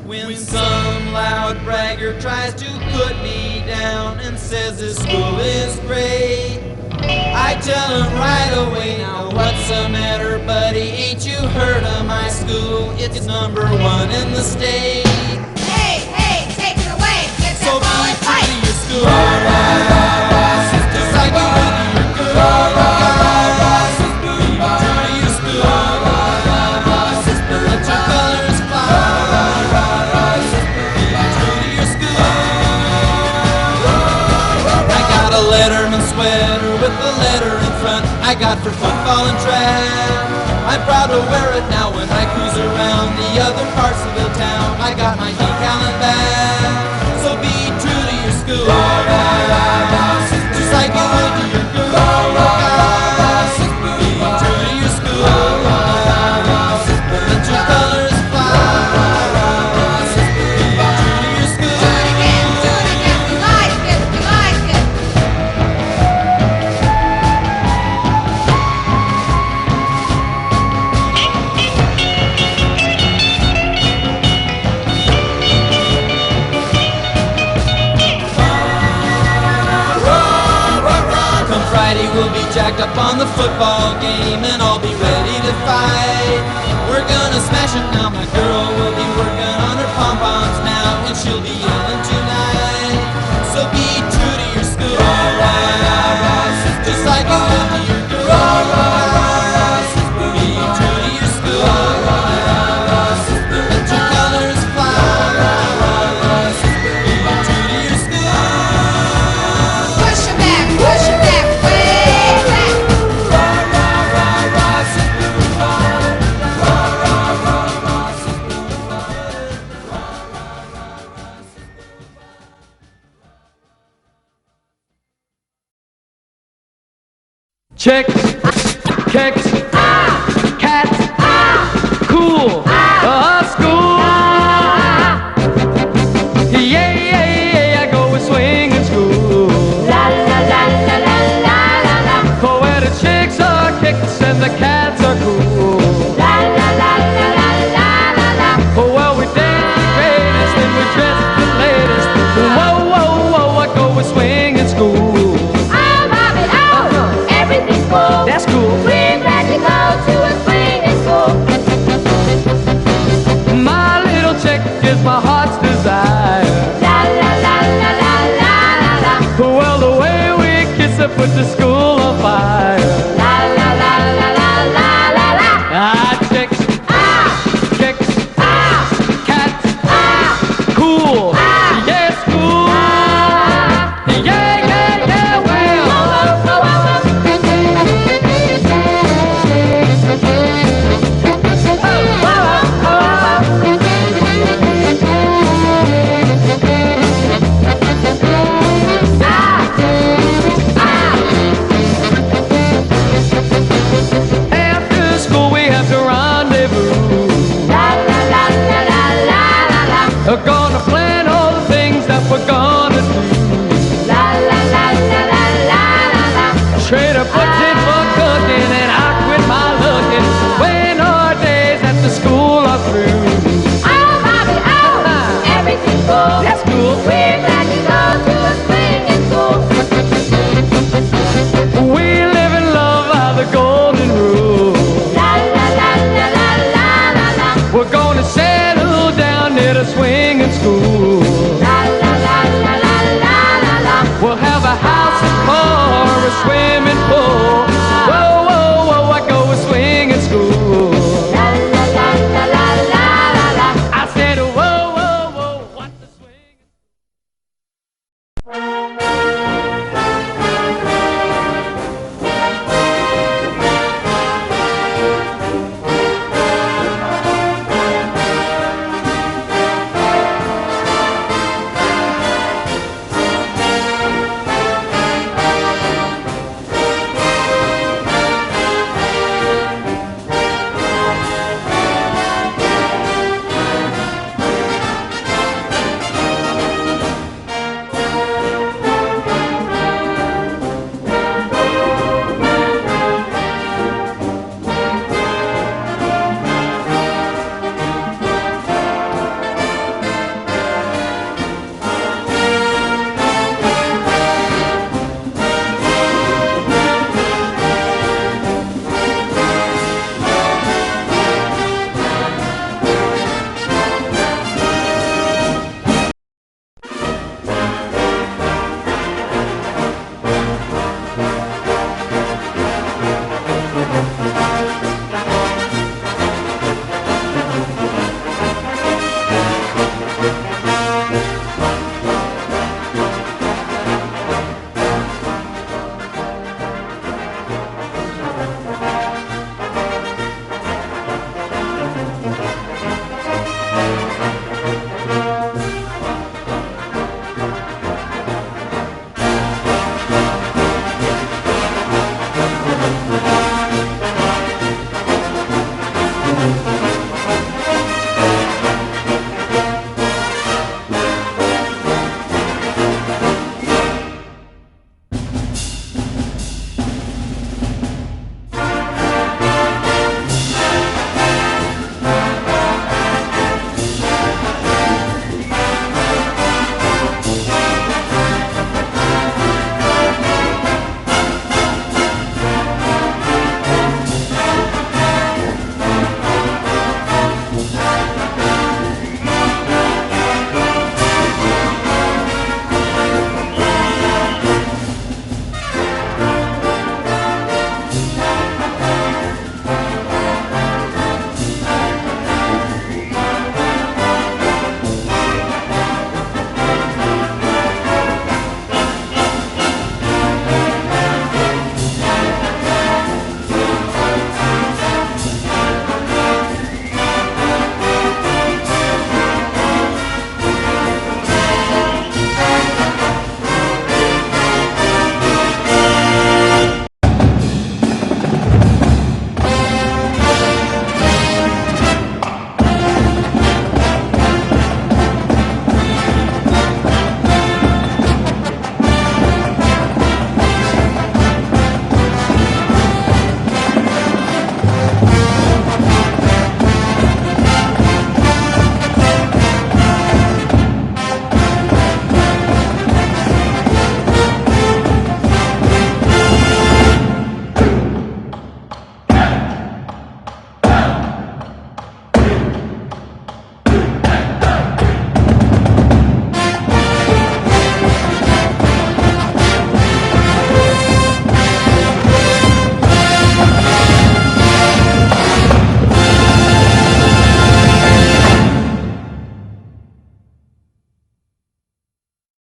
When some loud bragger tries to put me down and says this school is great, I tell him right away, now what's the matter, buddy? Ain't you heard of my school? It's number 1 in the state. Hey, hey, take it away. Get So that be ball true and to your school. Just like you would to your girl. Be true to your school. Let your colors fly. Be true to your school. I got a Letterman sweater with the letter in front. I got for football and track. I'm proud to wear it now when I cruise around the other parts of the town. I got my decal and bag. So be true to your school. Just like you would to your girl. Be true to your school. Let your colors fly. Be true to your school. do it again, we like it, we like it. Come Friday we'll be jacked up on the football game and I'll be ready to fight. We're gonna smash it now, my girl will be working on her pom-poms now and she'll be yelling tonight. So be true to your school, just like you would to your girl. Be true to your school, let your colors fly. Be true to your school. Push it back, way back. Chicks, kicks, cats, cool, school. Yeah, yeah, yeah, I go with swinging school. La la la la la la la la. For where the chicks are kicks and the cats are cool. La la la la la la la la. Oh, well, we dance the greatest and we dress the latest. Whoa, whoa, whoa, I go with swinging school. Oh, Bobby, oh, everything's cool. That's cool. We're glad to go to a swinging school. My little chick is my heart's desire. La la la la la la la la. Well, the way we kiss her put the school on fire. La la la la la la la la. Chicks, kicks, cats, cool. Ah. Yeah, school. Yeah, yeah, yeah, well. la.